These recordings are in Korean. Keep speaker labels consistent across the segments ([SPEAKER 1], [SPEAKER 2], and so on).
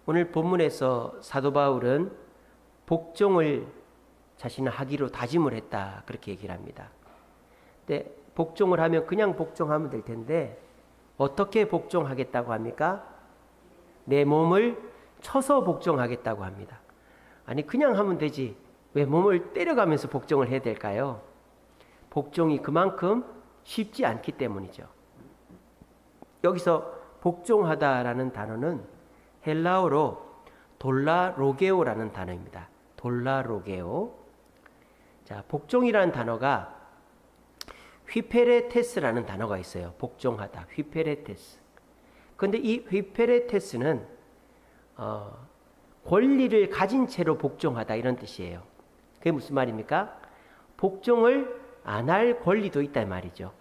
[SPEAKER 1] 오늘 본문에서 사도 바울은 복종을 자신은 하기로 다짐을 했다, 그렇게 얘기를 합니다. 근데 복종을 하면 그냥 복종하면 될 텐데 어떻게 복종하겠다고 합니까? 내 몸을 쳐서 복종하겠다고 합니다. 아니, 그냥 하면 되지 왜 몸을 때려가면서 복종을 해야 될까요? 복종이 그만큼 쉽지 않기 때문이죠. 여기서 복종하다라는 단어는 헬라어로 돌라로게오라는 단어입니다. 돌라로게오. 자, 복종이라는 단어가 휘페레테스라는 단어가 있어요. 복종하다, 휘페레테스. 근데 이 휘페레테스는 권리를 가진 채로 복종하다, 이런 뜻이에요. 그게 무슨 말입니까? 복종을 안 할 권리도 있다, 이 말이죠.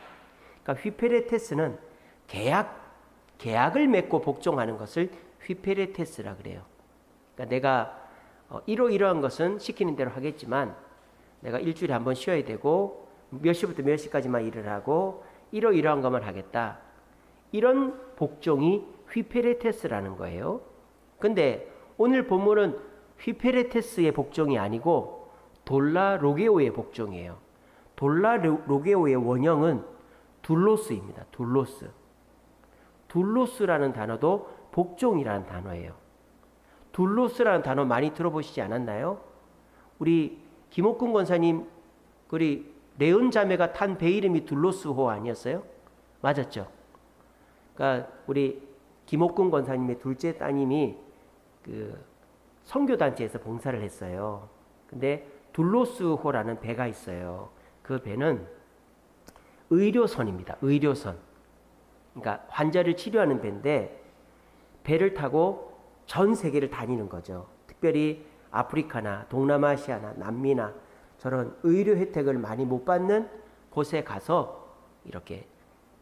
[SPEAKER 1] 그러니까 휘페레테스는 계약을 맺고 복종하는 것을 휘페레테스라 그래요. 그러니까 내가 이러한 것은 시키는 대로 하겠지만 내가 일주일에 한 번 쉬어야 되고 몇 시부터 몇 시까지만 일을 하고 이러한 것만 하겠다, 이런 복종이 휘페레테스라는 거예요. 근데 오늘 본문은 휘페레테스의 복종이 아니고 돌라로게오의 복종이에요. 돌라로게오의 원형은 둘로스입니다. 둘로스. 둘로스라는 단어도 복종이라는 단어예요. 둘로스라는 단어 많이 들어보시지 않았나요? 우리 김옥근 권사님, 우리 레온 자매가 탄 배 이름이 둘로스호 아니었어요? 맞았죠? 그러니까 우리 김옥근 권사님의 둘째 따님이 그 선교단체에서 봉사를 했어요. 근데 둘로스호라는 배가 있어요. 그 배는 의료선입니다. 의료선. 그러니까 환자를 치료하는 배인데 배를 타고 전 세계를 다니는 거죠. 특별히 아프리카나 동남아시아나 남미나 저런 의료 혜택을 많이 못 받는 곳에 가서 이렇게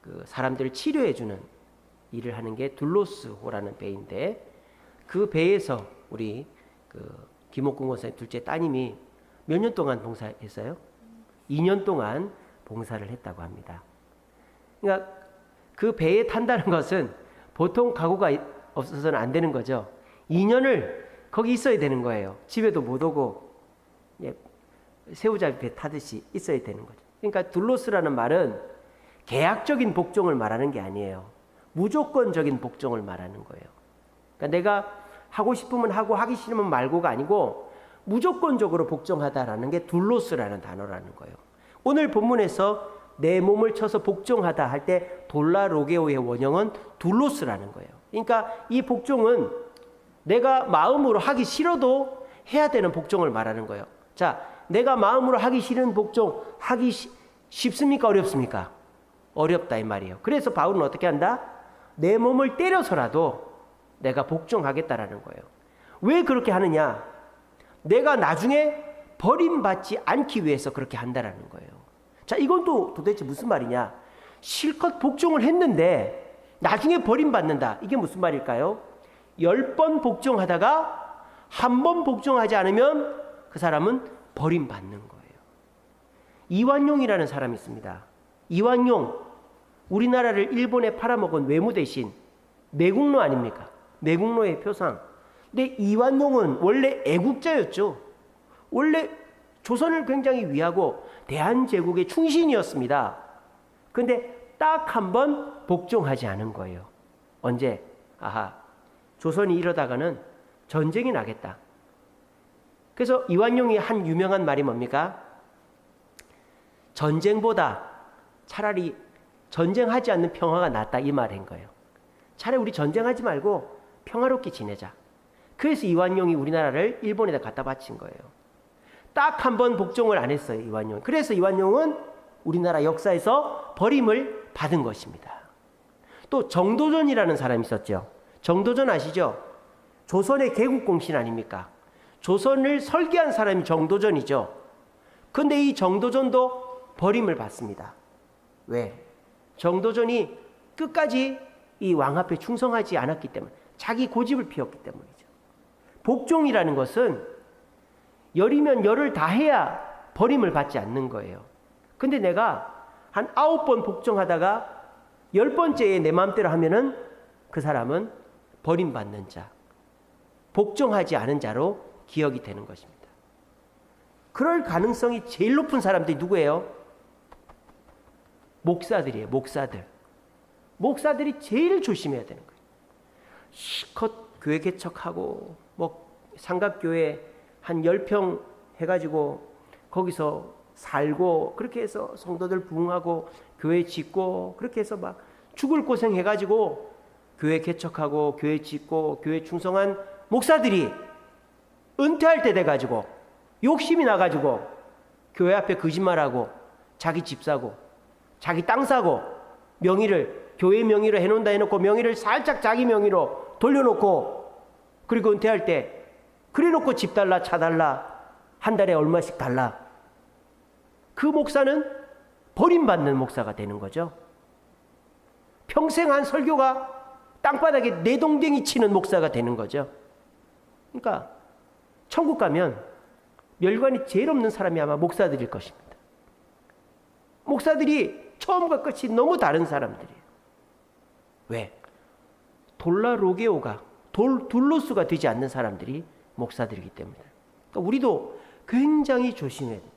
[SPEAKER 1] 그 사람들을 치료해주는 일을 하는 게 둘로스호라는 배인데, 그 배에서 우리 그 김옥근 권사님 둘째 따님이 몇 년 동안 봉사했어요? 2년 동안 봉사를 했다고 합니다. 그러니까 그 배에 탄다는 것은 보통 각오가 없어서는 안 되는 거죠. 2년을 거기 있어야 되는 거예요. 집에도 못 오고 새우잡이 배 타듯이 있어야 되는 거죠. 그러니까 둘로스라는 말은 계약적인 복종을 말하는 게 아니에요. 무조건적인 복종을 말하는 거예요. 그러니까 내가 하고 싶으면 하고 하기 싫으면 말고가 아니고 무조건적으로 복종하다라는 게 둘로스라는 단어라는 거예요. 오늘 본문에서 내 몸을 쳐서 복종하다 할 때 돌라로게오의 원형은 둘로스라는 거예요. 그러니까 이 복종은 내가 마음으로 하기 싫어도 해야 되는 복종을 말하는 거예요. 자, 내가 마음으로 하기 싫은 복종 하기 쉽습니까? 어렵습니까? 어렵다, 이 말이에요. 그래서 바울은 어떻게 한다? 내 몸을 때려서라도 내가 복종하겠다라는 거예요. 왜 그렇게 하느냐? 내가 나중에 버림받지 않기 위해서 그렇게 한다라는 거예요. 자, 이건 또 도대체 무슨 말이냐? 실컷 복종을 했는데 나중에 버림받는다. 이게 무슨 말일까요? 10번 복종하다가 한 번 복종하지 않으면 그 사람은 버림받는 거예요. 이완용이라는 사람이 있습니다. 이완용, 우리나라를 일본에 팔아먹은 외무 대신 매국노 아닙니까? 매국노의 표상. 근데 이완용은 원래 애국자였죠. 원래 조선을 굉장히 위하고 대한제국의 충신이었습니다. 근데 딱 한 번 복종하지 않은 거예요. 언제? 조선이 이러다가는 전쟁이 나겠다. 그래서 이완용이 한 유명한 말이 뭡니까? 전쟁보다 차라리 전쟁하지 않는 평화가 낫다, 이 말인 거예요. 차라리 우리 전쟁하지 말고 평화롭게 지내자. 그래서 이완용이 우리나라를 일본에다 갖다 바친 거예요. 딱 한 번 복종을 안 했어요, 이완용. 그래서 이완용은 우리나라 역사에서 버림을 받은 것입니다. 또 정도전이라는 사람이 있었죠. 정도전 아시죠? 조선의 개국공신 아닙니까? 조선을 설계한 사람이 정도전이죠. 근데 이 정도전도 버림을 받습니다. 왜? 정도전이 끝까지 이 왕 앞에 충성하지 않았기 때문에, 자기 고집을 피웠기 때문이죠. 복종이라는 것은 열이면 열을 다 해야 버림을 받지 않는 거예요. 근데 내가 한 9번 복종하다가 10번째에 내 마음대로 하면은 그 사람은 버림받는 자. 복종하지 않은 자로 기억이 되는 것입니다. 그럴 가능성이 제일 높은 사람들이 누구예요? 목사들이에요. 목사들이 제일 조심해야 되는 거예요. 실컷 교회 개척하고 뭐 삼각교회 한 10평 해가지고 거기서 살고 그렇게 해서 성도들 부흥하고 교회 짓고 그렇게 해서 막 죽을 고생 해가지고 교회 개척하고 교회 짓고 교회 충성한 목사들이 은퇴할 때 돼가지고 욕심이 나가지고 교회 앞에 거짓말하고 자기 집 사고 자기 땅 사고 명의를 교회 명의로 해놓는다 해놓고 명의를 살짝 자기 명의로 돌려놓고 그리고 은퇴할 때 그래놓고 집 달라 차 달라 한 달에 얼마씩 달라. 그 목사는 버림받는 목사가 되는 거죠. 평생 한 설교가 땅바닥에 내동댕이 치는 목사가 되는 거죠. 그러니까 천국 가면 멸관이 제일 없는 사람이 아마 목사들일 것입니다. 목사들이 처음과 끝이 너무 다른 사람들이에요. 왜? 돌라로게오가 둘로스가 되지 않는 사람들이 목사들이기 때문에. 그러니까 우리도 굉장히 조심해야 돼요.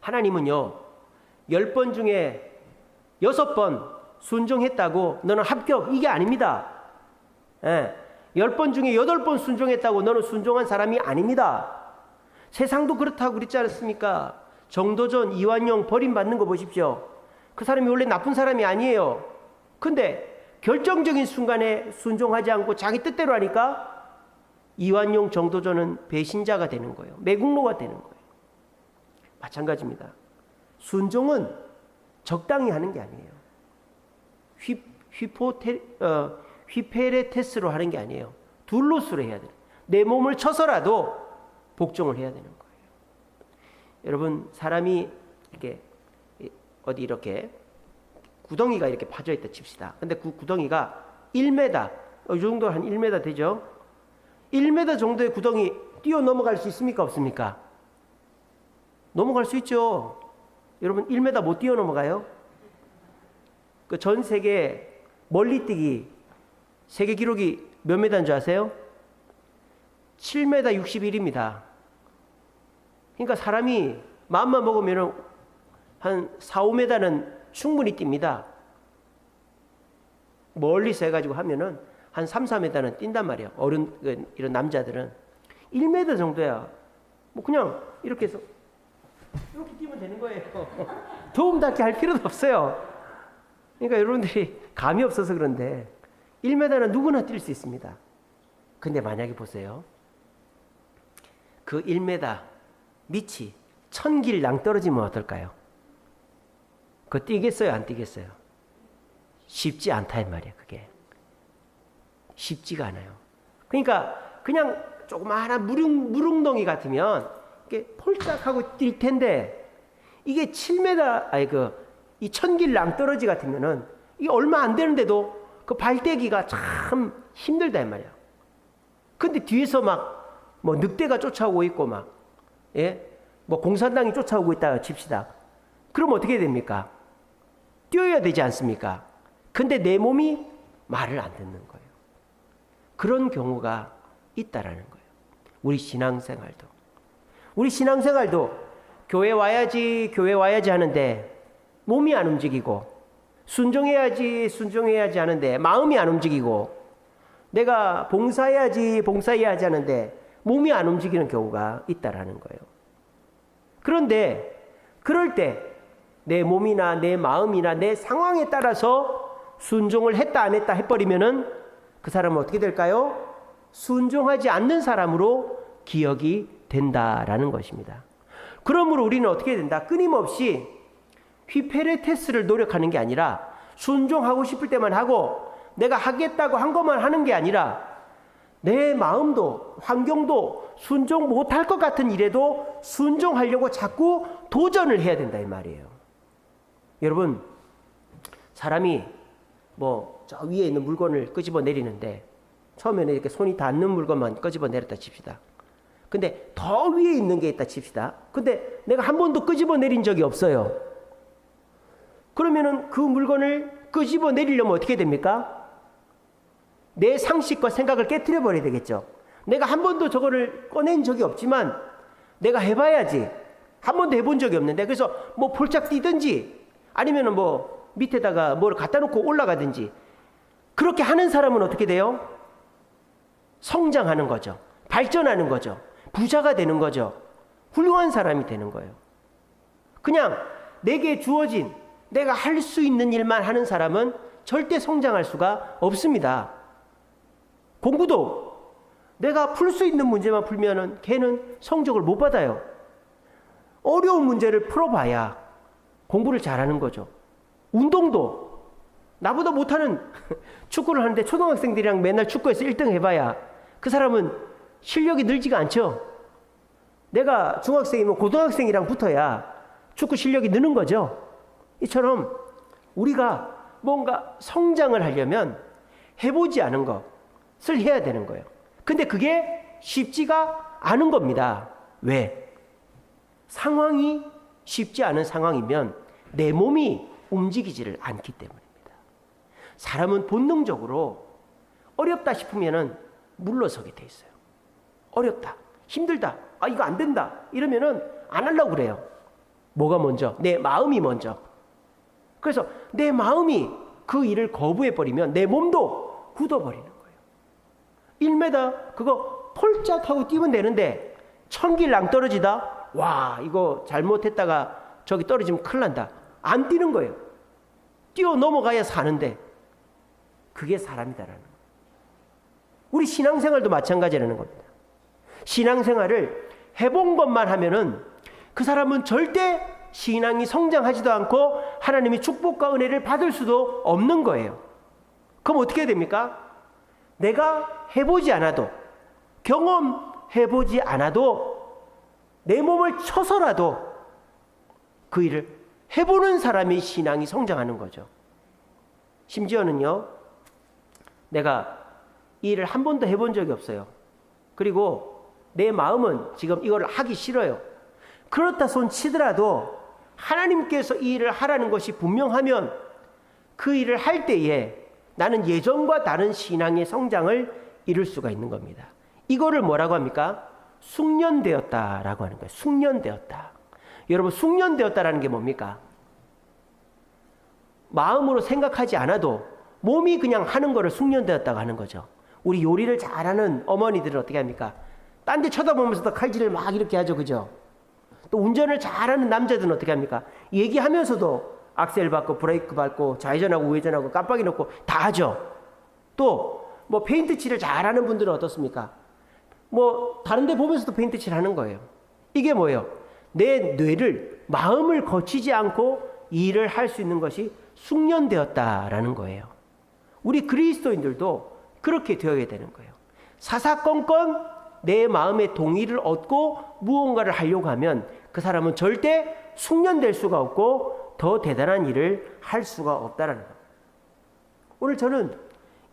[SPEAKER 1] 하나님은요 10번 중에 6번 순종했다고 너는 합격 이게 아닙니다. 10번 중에 8번 순종했다고 너는 순종한 사람이 아닙니다. 세상도 그렇다고 그랬지 않습니까? 정도전 이완용 버림받는 거 보십시오. 그 사람이 원래 나쁜 사람이 아니에요. 근데 결정적인 순간에 순종하지 않고 자기 뜻대로 하니까 이완용 정도전은 배신자가 되는 거예요. 매국노가 되는 거예요. 마찬가지입니다. 순종은 적당히 하는 게 아니에요. 휘페레테스로 하는 게 아니에요. 둘로스로 해야 돼요. 내 몸을 쳐서라도 복종을 해야 되는 거예요. 여러분 사람이 이렇게 어디 이렇게 구덩이가 이렇게 파져 있다 칩시다. 근데 그 구덩이가 1m, 이 정도 한 1m 되죠? 1m 정도의 구덩이 뛰어 넘어갈 수 있습니까? 없습니까? 넘어갈 수 있죠. 여러분 1m 못 뛰어 넘어가요? 그 전 세계 멀리뛰기 세계 기록이 몇 m인 줄 아세요? 7m 61입니다. 그러니까 사람이 마음만 먹으면 한 4, 5m는 충분히 뜁니다. 멀리서 해가지고 하면은 한 3, 4m는 뛴단 말이에요. 어른, 이런 남자들은. 1m 정도야. 뭐 그냥 이렇게 해서 이렇게 뛰면 되는 거예요. 도움 닫기 할 필요도 없어요. 그러니까 여러분들이 감이 없어서 그런데 1m는 누구나 뛸 수 있습니다. 근데 만약에 보세요. 그 1m 밑이 1000길 낭떨어지면 어떨까요? 그거 뛰겠어요? 안 뛰겠어요? 쉽지 않다 이 말이에요. 그게 쉽지가 않아요. 그러니까 그냥 조그마한 무릉덩이 같으면 이렇게 폴짝하고 뛸 텐데 이게 7m 이 1000길 낭떠러지 같으면은 이게 얼마 안 되는데도 그 발대기가 참 힘들다 이 말이에요. 근데 뒤에서 막 뭐 늑대가 쫓아오고 있고 막 뭐 공산당이 쫓아오고 있다 칩시다. 그럼 어떻게 됩니까? 뛰어야 되지 않습니까? 근데 내 몸이 말을 안 듣는 거예요. 그런 경우가 있다라는 거예요. 우리 신앙생활도 교회 와야지 하는데 몸이 안 움직이고 순종해야지 하는데 마음이 안 움직이고 내가 봉사해야지 하는데 몸이 안 움직이는 경우가 있다라는 거예요. 그런데 그럴 때 내 몸이나 내 마음이나 내 상황에 따라서 순종을 했다 안 했다 해버리면은 그 사람은 어떻게 될까요? 순종하지 않는 사람으로 기억이 된다라는 것입니다. 그러므로 우리는 어떻게 된다? 끊임없이 휘페레테스를 노력하는 게 아니라 순종하고 싶을 때만 하고 내가 하겠다고 한 것만 하는 게 아니라 내 마음도 환경도 순종 못할 것 같은 일에도 순종하려고 자꾸 도전을 해야 된다 이 말이에요. 여러분 사람이 뭐 저 위에 있는 물건을 끄집어 내리는데 처음에는 이렇게 손이 닿는 물건만 끄집어 내렸다 칩시다. 근데 더 위에 있는 게 있다 칩시다. 근데 내가 한 번도 끄집어 내린 적이 없어요. 그러면은 그 물건을 끄집어 내리려면 어떻게 됩니까? 내 상식과 생각을 깨트려 버려야 되겠죠. 내가 한 번도 저거를 꺼낸 적이 없지만 내가 해봐야지. 한 번도 해본 적이 없는데, 그래서 뭐 폴짝 뛰든지 아니면은 뭐 밑에다가 뭘 갖다 놓고 올라가든지, 그렇게 하는 사람은 어떻게 돼요? 성장하는 거죠. 발전하는 거죠. 부자가 되는 거죠. 훌륭한 사람이 되는 거예요. 그냥 내게 주어진 내가 할 수 있는 일만 하는 사람은 절대 성장할 수가 없습니다. 공부도 내가 풀 수 있는 문제만 풀면은 걔는 성적을 못 받아요. 어려운 문제를 풀어봐야 공부를 잘하는 거죠. 운동도 나보다 못하는 축구를 하는데 초등학생들이랑 맨날 축구에서 1등 해봐야 그 사람은 실력이 늘지가 않죠. 내가 중학생이면 고등학생이랑 붙어야 축구 실력이 느는 거죠. 이처럼 우리가 뭔가 성장을 하려면 해보지 않은 것을 해야 되는 거예요. 근데 그게 쉽지가 않은 겁니다. 왜? 상황이 쉽지 않은 상황이면 내 몸이 움직이지를 않기 때문입니다. 사람은 본능적으로 어렵다 싶으면은 물러서게 돼 있어요. 어렵다, 힘들다, 아 이거 안 된다 이러면은 안 하려고 그래요. 뭐가 먼저? 내 마음이 먼저. 그래서 내 마음이 그 일을 거부해 버리면 내 몸도 굳어버리는 거예요. 1m 그거 폴짝 하고 뛰면 되는데 1000길 낭떠러지다? 와 이거 잘못했다가 저기 떨어지면 큰일 난다. 안 뛰는 거예요. 뛰어 넘어가야 사는데, 그게 사람이다라는 거예요. 우리 신앙생활도 마찬가지라는 겁니다. 신앙생활을 해본 것만 하면은 그 사람은 절대 신앙이 성장하지도 않고 하나님의 축복과 은혜를 받을 수도 없는 거예요. 그럼 어떻게 됩니까? 내가 해보지 않아도, 경험해보지 않아도 내 몸을 쳐서라도 그 일을 해보는 사람의 신앙이 성장하는 거죠. 심지어는요, 내가 이 일을 한 번도 해본 적이 없어요. 그리고 내 마음은 지금 이걸 하기 싫어요. 그렇다 손 치더라도 하나님께서 이 일을 하라는 것이 분명하면 그 일을 할 때에 나는 예전과 다른 신앙의 성장을 이룰 수가 있는 겁니다. 이거를 뭐라고 합니까? 숙련되었다라고 하는 거예요. 숙련되었다. 여러분, 숙련되었다라는 게 뭡니까? 마음으로 생각하지 않아도 몸이 그냥 하는 거를 숙련되었다고 하는 거죠. 우리 요리를 잘하는 어머니들은 어떻게 합니까? 딴 데 쳐다보면서도 칼질을 막 이렇게 하죠. 그죠? 또 운전을 잘하는 남자들은 어떻게 합니까? 얘기하면서도 악셀 밟고 브레이크 밟고 좌회전하고 우회전하고 깜빡이 넣고 다 하죠. 또 뭐 페인트 칠을 잘하는 분들은 어떻습니까? 뭐 다른 데 보면서도 페인트 칠하는 거예요. 이게 뭐예요? 내 뇌를, 마음을 거치지 않고 일을 할 수 있는 것이 숙련되었다라는 거예요. 우리 그리스도인들도 그렇게 되어야 되는 거예요. 사사건건 내 마음의 동의를 얻고 무언가를 하려고 하면 그 사람은 절대 숙련될 수가 없고 더 대단한 일을 할 수가 없다라는 거예요. 오늘 저는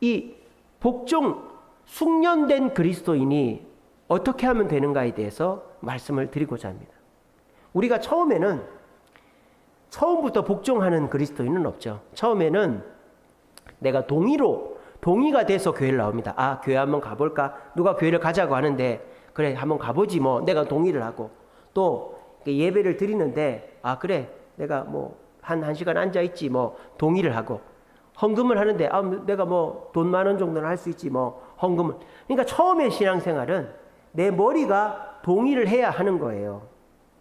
[SPEAKER 1] 이 복종 숙련된 그리스도인이 어떻게 하면 되는가에 대해서 말씀을 드리고자 합니다. 우리가 처음부터 복종하는 그리스도인은 없죠. 처음에는 내가 동의가 돼서 교회를 나옵니다. 아, 교회 한번 가볼까? 누가 교회를 가자고 하는데 그래 한번 가보지 뭐. 내가 동의를 하고, 또 예배를 드리는데 아 그래 내가 뭐 한 시간 앉아있지 뭐 동의를 하고, 헌금을 하는데 아 내가 뭐 돈 10,000원 정도는 할 수 있지 뭐 헌금을. 그러니까 처음에 신앙생활은 내 머리가 동의를 해야 하는 거예요.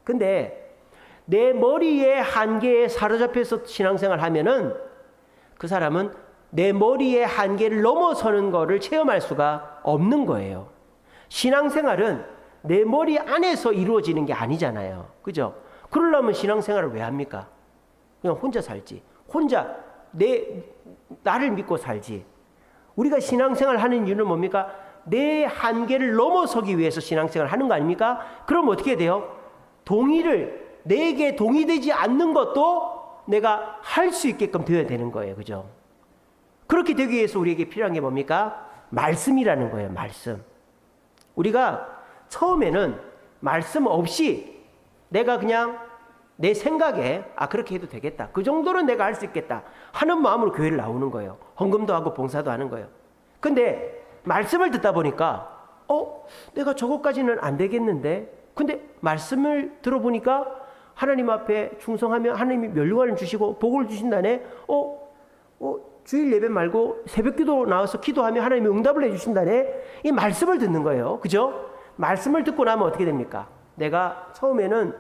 [SPEAKER 1] 근데 내 머리의 한계에 사로잡혀서 신앙생활 하면은 그 사람은 내 머리의 한계를 넘어서는 거를 체험할 수가 없는 거예요. 신앙생활은 내 머리 안에서 이루어지는 게 아니잖아요. 그죠? 그러려면 신앙생활을 왜 합니까? 그냥 혼자 살지. 혼자 나를 믿고 살지. 우리가 신앙생활 하는 이유는 뭡니까? 내 한계를 넘어서기 위해서 신앙생활 하는 거 아닙니까? 그럼 어떻게 돼요? 내게 동의되지 않는 것도 내가 할 수 있게끔 되어야 되는 거예요. 그죠? 그렇게 되기 위해서 우리에게 필요한 게 뭡니까? 말씀이라는 거예요. 말씀. 우리가 처음에는 말씀 없이 내가 그냥 내 생각에 아 그렇게 해도 되겠다, 그 정도는 내가 할 수 있겠다 하는 마음으로 교회를 나오는 거예요. 헌금도 하고 봉사도 하는 거예요. 근데 말씀을 듣다 보니까 내가 저것까지는 안 되겠는데, 근데 말씀을 들어보니까 하나님 앞에 충성하면 하나님이 면류관을 주시고 복을 주신다네. 주일 예배 말고 새벽기도 나와서 기도하면 하나님이 응답을 해주신다네. 이 말씀을 듣는 거예요. 그죠? 말씀을 듣고 나면 어떻게 됩니까? 내가 처음에는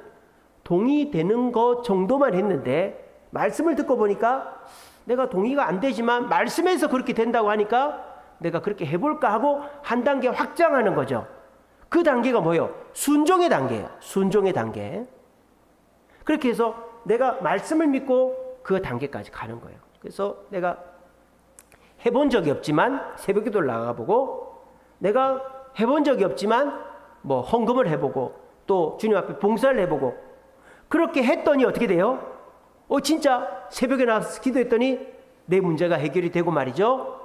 [SPEAKER 1] 동의되는 것 정도만 했는데 말씀을 듣고 보니까 내가 동의가 안 되지만 말씀에서 그렇게 된다고 하니까 내가 그렇게 해볼까 하고 한 단계 확장하는 거죠. 그 단계가 뭐예요? 순종의 단계예요. 순종의 단계. 그렇게 해서 내가 말씀을 믿고 그 단계까지 가는 거예요. 그래서 내가 해본 적이 없지만 새벽기도를 나가보고, 내가 해본 적이 없지만 뭐 헌금을 해보고, 또 주님 앞에 봉사를 해보고, 그렇게 했더니 어떻게 돼요? 진짜 새벽에 나와서 기도했더니 내 문제가 해결이 되고 말이죠.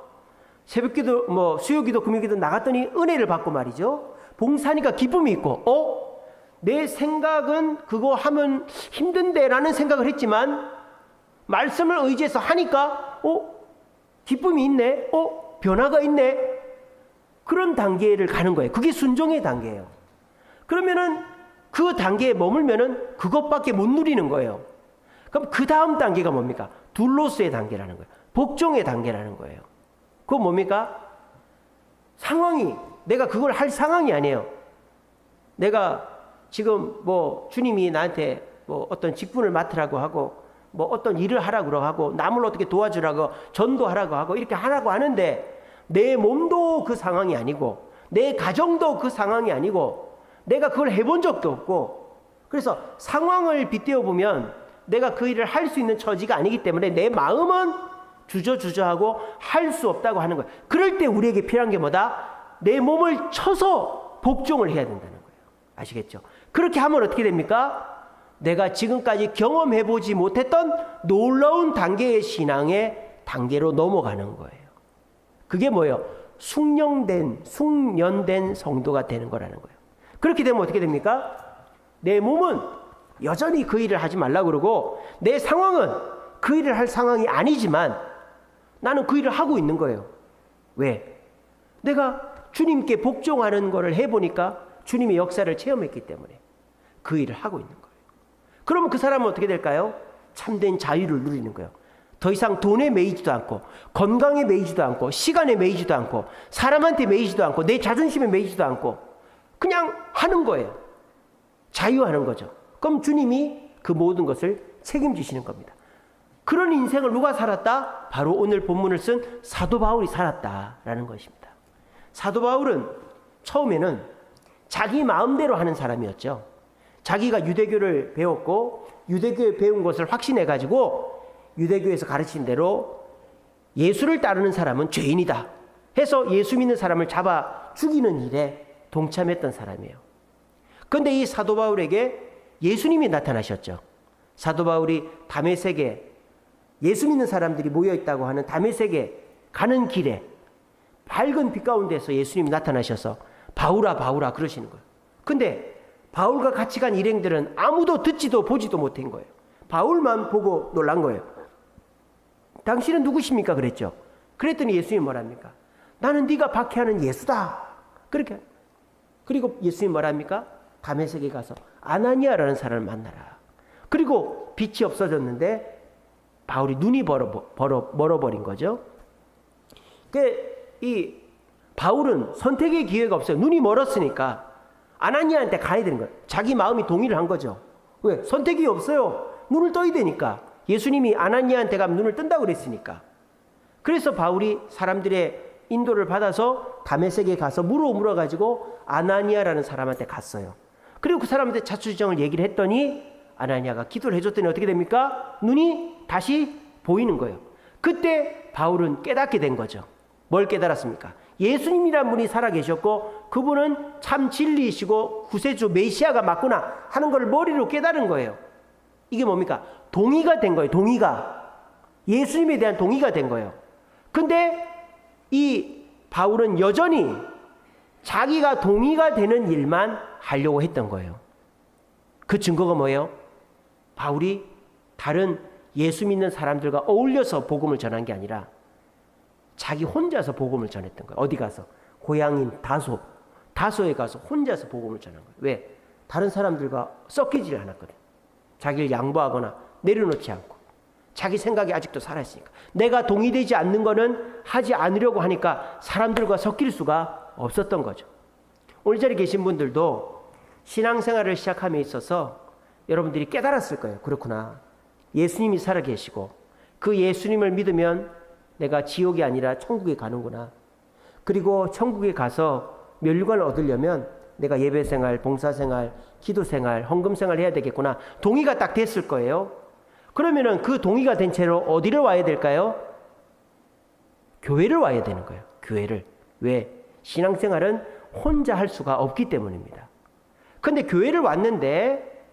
[SPEAKER 1] 새벽기도 뭐 수요기도 금요기도 나갔더니 은혜를 받고 말이죠. 봉사하니까 기쁨이 있고, 내 생각은 그거 하면 힘든데 라는 생각을 했지만 말씀을 의지해서 하니까 기쁨이 있네, 변화가 있네. 그런 단계를 가는 거예요. 그게 순종의 단계예요. 그러면은 그 단계에 머물면은 그것밖에 못 누리는 거예요. 그럼 그 다음 단계가 뭡니까? 둘로스의 단계라는 거예요. 복종의 단계라는 거예요. 그건 뭡니까? 상황이, 내가 그걸 할 상황이 아니에요. 내가 지금 뭐 주님이 나한테 뭐 어떤 직분을 맡으라고 하고, 뭐 어떤 일을 하라고 하고, 남을 어떻게 도와주라고, 전도하라고 하고, 이렇게 하라고 하는데 내 몸도 그 상황이 아니고, 내 가정도 그 상황이 아니고, 내가 그걸 해본 적도 없고, 그래서 상황을 빗대어 보면 내가 그 일을 할 수 있는 처지가 아니기 때문에 내 마음은 주저주저하고 할 수 없다고 하는 거예요. 그럴 때 우리에게 필요한 게 뭐다? 내 몸을 쳐서 복종을 해야 된다는 거예요. 아시겠죠? 그렇게 하면 어떻게 됩니까? 내가 지금까지 경험해보지 못했던 놀라운 단계의 신앙의 단계로 넘어가는 거예요. 그게 뭐예요? 숙련된 성도가 되는 거라는 거예요. 그렇게 되면 어떻게 됩니까? 내 몸은 여전히 그 일을 하지 말라고 그러고, 내 상황은 그 일을 할 상황이 아니지만 나는 그 일을 하고 있는 거예요. 왜? 내가 주님께 복종하는 거를 해보니까 주님의 역사를 체험했기 때문에 그 일을 하고 있는 거예요. 그러면 그 사람은 어떻게 될까요? 참된 자유를 누리는 거예요. 더 이상 돈에 매이지도 않고, 건강에 매이지도 않고, 시간에 매이지도 않고, 사람한테 매이지도 않고, 내 자존심에 매이지도 않고, 그냥 하는 거예요. 자유하는 거죠. 그럼 주님이 그 모든 것을 책임지시는 겁니다. 그런 인생을 누가 살았다? 바로 오늘 본문을 쓴 사도 바울이 살았다라는 것입니다. 사도 바울은 처음에는 자기 마음대로 하는 사람이었죠. 자기가 유대교를 배웠고 유대교에 배운 것을 확신해가지고 유대교에서 가르친 대로 예수를 따르는 사람은 죄인이다 해서 예수 믿는 사람을 잡아 죽이는 일에 동참했던 사람이에요. 그런데 이 사도 바울에게 예수님이 나타나셨죠. 사도 바울이 다메섹에 예수 믿는 사람들이 모여있다고 하는 다메섹에 가는 길에 밝은 빛 가운데서 예수님이 나타나셔서 바울아 바울아 그러시는 거예요. 근데 바울과 같이 간 일행들은 아무도 듣지도 보지도 못한 거예요. 바울만 보고 놀란 거예요. 당신은 누구십니까? 그랬죠. 그랬더니 예수님이 뭐랍니까? 나는 네가 박해하는 예수다. 그렇게. 그리고 예수님이 뭐랍니까? 다메섹에 가서 아나니아라는 사람을 만나라. 그리고 빛이 없어졌는데 바울이 눈이 멀어버린 거죠. 이 바울은 선택의 기회가 없어요. 눈이 멀었으니까 아나니아한테 가야 되는 거예요. 자기 마음이 동의를 한 거죠. 왜? 선택이 없어요. 눈을 떠야 되니까. 예수님이 아나니아한테 가면 눈을 뜬다고 그랬으니까. 그래서 바울이 사람들의 인도를 받아서 다메섹에 가서 물어가지고 아나니아라는 사람한테 갔어요. 그리고 그 사람한테 자초지종을 얘기를 했더니 아나니아가 기도를 해줬더니 어떻게 됩니까? 눈이 다시 보이는 거예요. 그때 바울은 깨닫게 된 거죠. 뭘 깨달았습니까? 예수님이란 분이 살아계셨고 그분은 참 진리이시고 구세주 메시아가 맞구나 하는 걸 머리로 깨달은 거예요. 이게 뭡니까? 동의가 된 거예요. 동의가. 예수님에 대한 동의가 된 거예요. 근데 이 바울은 여전히 자기가 동의가 되는 일만 하려고 했던 거예요. 그 증거가 뭐예요? 바울이 다른 예수 믿는 사람들과 어울려서 복음을 전한 게 아니라 자기 혼자서 복음을 전했던 거예요. 어디 가서? 고향인 다소에 가서 혼자서 복음을 전한 거예요. 왜? 다른 사람들과 섞이질 않았거든. 자기를 양보하거나 내려놓지 않고 자기 생각이 아직도 살아있으니까. 내가 동의되지 않는 거는 하지 않으려고 하니까 사람들과 섞일 수가 없었던 거죠. 오늘 자리에 계신 분들도 신앙생활을 시작함에 있어서 여러분들이 깨달았을 거예요. 그렇구나. 예수님이 살아계시고 그 예수님을 믿으면 내가 지옥이 아니라 천국에 가는구나. 그리고 천국에 가서 멸류관을 얻으려면 내가 예배생활, 봉사생활, 기도생활, 헌금생활 해야 되겠구나. 동의가 딱 됐을 거예요. 그러면은 그 동의가 된 채로 어디를 와야 될까요? 교회를 와야 되는 거예요. 교회를. 왜? 신앙생활은 혼자 할 수가 없기 때문입니다. 근데 교회를 왔는데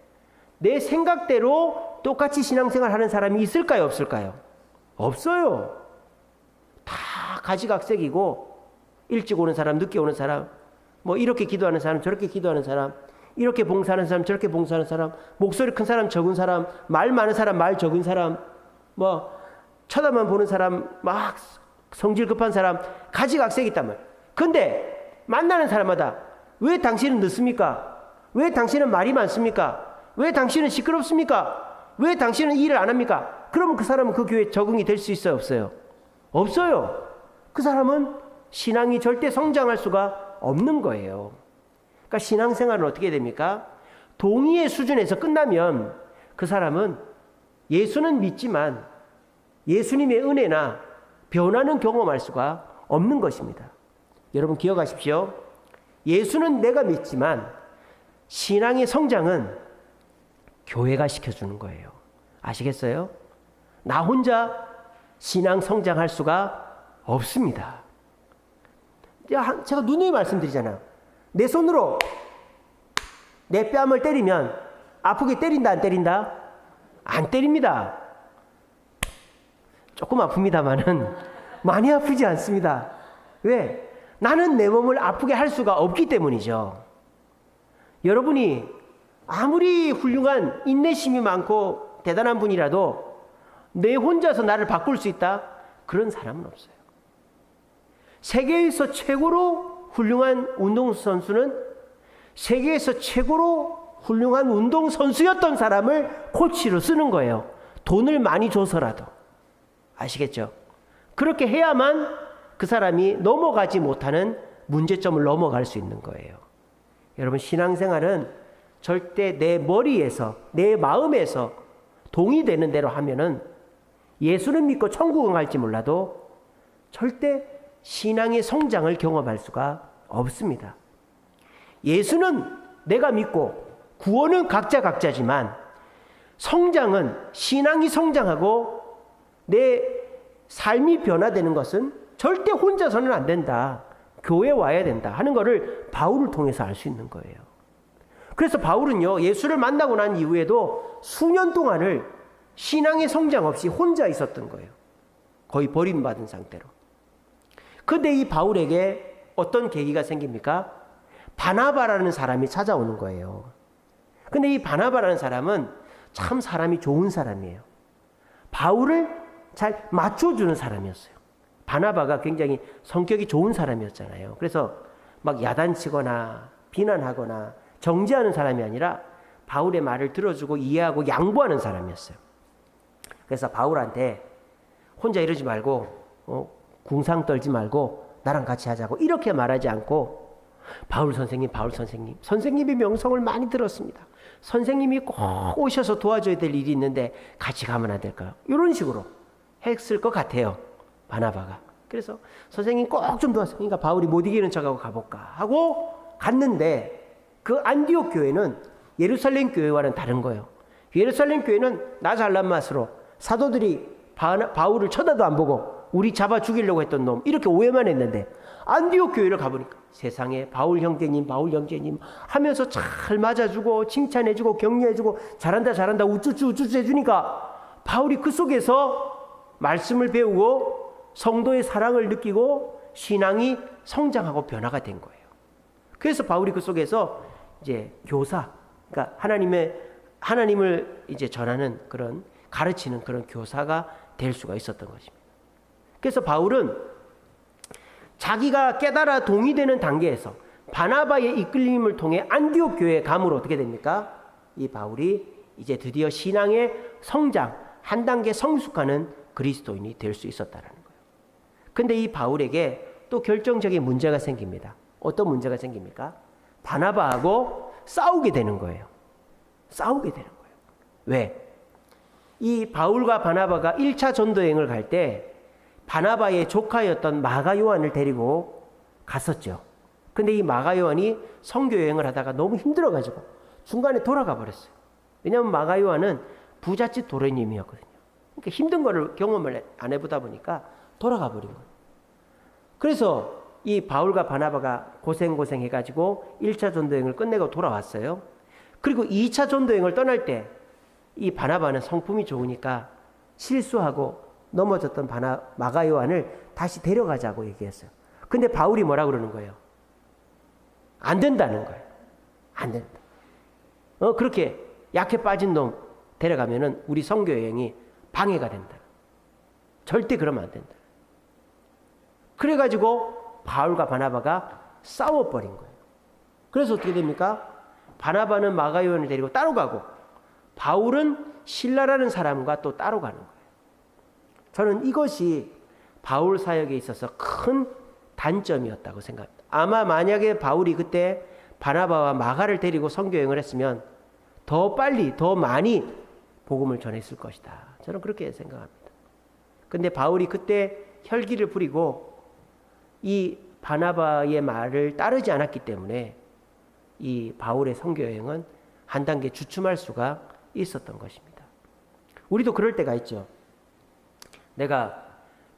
[SPEAKER 1] 내 생각대로 똑같이 신앙생활 하는 사람이 있을까요? 없을까요? 없어요. 다 가지각색이고 일찍 오는 사람, 늦게 오는 사람, 뭐 이렇게 기도하는 사람, 저렇게 기도하는 사람, 이렇게 봉사하는 사람, 저렇게 봉사하는 사람, 목소리 큰 사람, 적은 사람, 말 많은 사람, 말 적은 사람, 뭐 쳐다만 보는 사람, 막 성질 급한 사람, 가지각색이 있단 말이에요. 근데 만나는 사람마다 왜 당신은 늦습니까? 왜 당신은 말이 많습니까? 왜 당신은 시끄럽습니까? 왜 당신은 일을 안 합니까? 그러면 그 사람은 그 교회에 적응이 될 수 있어요? 없어요? 없어요. 그 사람은 신앙이 절대 성장할 수가 없는 거예요. 그러니까 신앙생활은 어떻게 됩니까? 동의의 수준에서 끝나면 그 사람은 예수는 믿지만 예수님의 은혜나 변화는 경험할 수가 없는 것입니다. 여러분 기억하십시오. 예수는 내가 믿지만 신앙의 성장은 교회가 시켜주는 거예요. 아시겠어요? 나 혼자 신앙 성장할 수가 없습니다. 제가 누누이 말씀드리잖아요. 내 손으로 내 뺨을 때리면 아프게 때린다 안 때린다? 안 때립니다. 조금 아픕니다만은 많이 아프지 않습니다. 왜? 나는 내 몸을 아프게 할 수가 없기 때문이죠. 여러분이 아무리 훌륭한 인내심이 많고 대단한 분이라도 내 혼자서 나를 바꿀 수 있다? 그런 사람은 없어요. 세계에서 최고로 훌륭한 운동선수는 세계에서 최고로 훌륭한 운동선수였던 사람을 코치로 쓰는 거예요. 돈을 많이 줘서라도. 아시겠죠? 그렇게 해야만 그 사람이 넘어가지 못하는 문제점을 넘어갈 수 있는 거예요. 여러분 신앙생활은 절대 내 머리에서 내 마음에서 동의되는 대로 하면은 예수는 믿고 천국은 갈지 몰라도 절대 신앙의 성장을 경험할 수가 없습니다. 예수는 내가 믿고 구원은 각자지만 성장은 신앙이 성장하고 내 삶이 변화되는 것은 절대 혼자서는 안 된다. 교회에 와야 된다 하는 것을 바울을 통해서 알 수 있는 거예요. 그래서 바울은요, 예수를 만나고 난 이후에도 수년 동안을 신앙의 성장 없이 혼자 있었던 거예요. 거의 버림받은 상태로. 근데 이 바울에게 어떤 계기가 생깁니까? 바나바라는 사람이 찾아오는 거예요. 근데 이 바나바라는 사람은 참 사람이 좋은 사람이에요. 바울을 잘 맞춰주는 사람이었어요. 바나바가 굉장히 성격이 좋은 사람이었잖아요. 그래서 막 야단치거나 비난하거나 정죄하는 사람이 아니라 바울의 말을 들어주고 이해하고 양보하는 사람이었어요. 그래서 바울한테 혼자 이러지 말고 궁상 떨지 말고 나랑 같이 하자고 이렇게 말하지 않고 바울 선생님 선생님의 명성을 많이 들었습니다. 선생님이 꼭 오셔서 도와줘야 될 일이 있는데 같이 가면 안 될까요? 이런 식으로 했을 것 같아요. 바나바가. 그래서 선생님 꼭 좀 도와주세요. 그러니까 바울이 못 이기는 척하고 가볼까 하고 갔는데 그 안디옥 교회는 예루살렘 교회와는 다른 거예요. 예루살렘 교회는 나 잘난 맛으로 사도들이 바울을 쳐다도 안 보고 우리 잡아 죽이려고 했던 놈 이렇게 오해만 했는데 안디옥 교회를 가보니까 세상에 바울 형제님 하면서 잘 맞아주고 칭찬해주고 격려해주고 잘한다 우쭈쭈 해주니까 바울이 그 속에서 말씀을 배우고 성도의 사랑을 느끼고 신앙이 성장하고 변화가 된 거예요. 그래서 바울이 그 속에서 이제 교사, 그러니까 하나님을 이제 전하는 그런 가르치는 그런 교사가 될 수가 있었던 것입니다. 그래서 바울은 자기가 깨달아 동의되는 단계에서 바나바의 이끌림을 통해 안디옥 교회에 감으로 어떻게 됩니까? 이 바울이 이제 드디어 신앙의 성장, 한 단계 성숙하는 그리스도인이 될 수 있었다는 거예요. 근데 이 바울에게 또 결정적인 문제가 생깁니다. 어떤 문제가 생깁니까? 바나바하고 싸우게 되는 거예요. 싸우게 되는 거예요. 왜? 이 바울과 바나바가 1차 전도여행을 갈 때 바나바의 조카였던 마가 요한을 데리고 갔었죠. 근데 이 마가 요한이 선교 여행을 하다가 너무 힘들어가지고 중간에 돌아가 버렸어요. 왜냐하면 마가 요한은 부잣집 도련님이었거든요. 그러니까 힘든 거를 경험을 안 해보다 보니까 돌아가 버린 거예요. 그래서 이 바울과 바나바가 고생 해가지고 1차 전도여행을 끝내고 돌아왔어요. 그리고 2차 전도여행을 떠날 때 이 바나바는 성품이 좋으니까 실수하고 넘어졌던 마가 요한을 다시 데려가자고 얘기했어요. 근데 바울이 뭐라 그러는 거예요? 안 된다는 거예요. 안 된다. 그렇게 약해 빠진 놈 데려가면은 우리 선교 여행이 방해가 된다. 절대 그러면 안 된다. 그래가지고 바울과 바나바가 싸워버린 거예요. 그래서 어떻게 됩니까? 바나바는 마가 요한을 데리고 따로 가고 바울은 실라라는 사람과 또 따로 가는 거예요. 저는 이것이 바울 사역에 있어서 큰 단점이었다고 생각합니다. 아마 만약에 바울이 그때 바나바와 마가를 데리고 선교 여행을 했으면 더 빨리 더 많이 복음을 전했을 것이다. 저는 그렇게 생각합니다. 근데 바울이 그때 혈기를 부리고 이 바나바의 말을 따르지 않았기 때문에 이 바울의 선교 여행은 한 단계 주춤할 수가 있었던 것입니다. 우리도 그럴 때가 있죠. 내가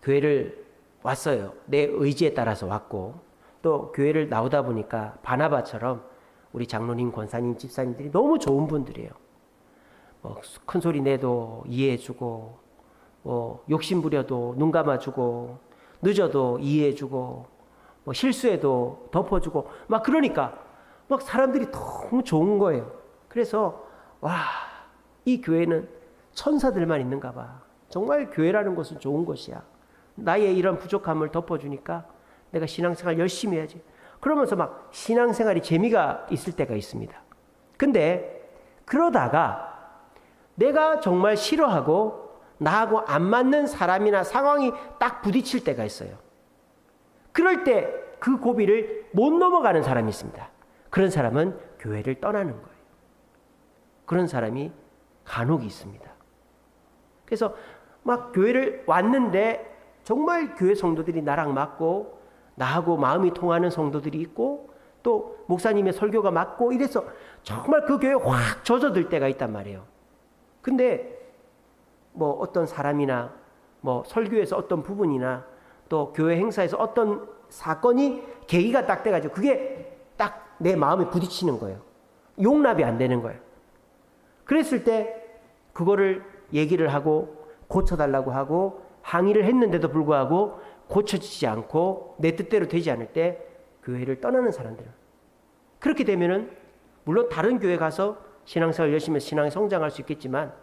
[SPEAKER 1] 교회를 왔어요. 내 의지에 따라서 왔고 또 교회를 나오다 보니까 바나바처럼 우리 장로님, 권사님, 집사님들이 너무 좋은 분들이에요. 큰 소리 내도 이해해주고 욕심 부려도 눈 감아주고 늦어도 이해해주고 실수해도 덮어주고 막 그러니까 막 사람들이 너무 좋은 거예요. 그래서 이 교회는 천사들만 있는가 봐. 정말 교회라는 것은 좋은 것이야. 나의 이런 부족함을 덮어주니까 내가 신앙생활 열심히 해야지. 그러면서 막 신앙생활이 재미가 있을 때가 있습니다. 근데 그러다가 내가 정말 싫어하고 나하고 안 맞는 사람이나 상황이 딱 부딪힐 때가 있어요. 그럴 때 그 고비를 못 넘어가는 사람이 있습니다. 그런 사람은 교회를 떠나는 거예요. 그런 사람이 간혹 있습니다. 그래서 막 교회를 왔는데 정말 교회 성도들이 나랑 맞고 나하고 마음이 통하는 성도들이 있고 또 목사님의 설교가 맞고 이래서 정말 그 교회에 확 젖어들 때가 있단 말이에요. 근데 어떤 사람이나 설교에서 어떤 부분이나 또 교회 행사에서 어떤 사건이 계기가 딱 돼가지고 그게 딱 내 마음에 부딪히는 거예요. 용납이 안 되는 거예요. 그랬을 때 그거를 얘기를 하고 고쳐달라고 하고 항의를 했는데도 불구하고 고쳐지지 않고 내 뜻대로 되지 않을 때 교회를 떠나는 사람들은 그렇게 되면은 물론 다른 교회 가서 신앙생활 열심히 해서 신앙이 성장할 수 있겠지만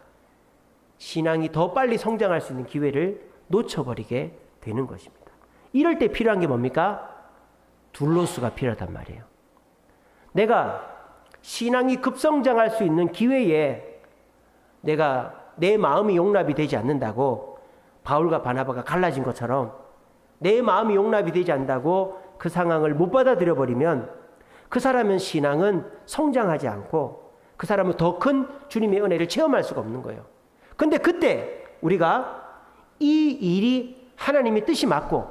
[SPEAKER 1] 신앙이 더 빨리 성장할 수 있는 기회를 놓쳐버리게 되는 것입니다. 이럴 때 필요한 게 뭡니까? 둘로스가 필요하단 말이에요. 내가 신앙이 급성장할 수 있는 기회에 내가 내 마음이 용납이 되지 않는다고 바울과 바나바가 갈라진 것처럼 내 마음이 용납이 되지 않는다고 그 상황을 못 받아들여 버리면 그 사람은 신앙은 성장하지 않고 그 사람은 더 큰 주님의 은혜를 체험할 수가 없는 거예요. 근데 그때 우리가 이 일이 하나님의 뜻이 맞고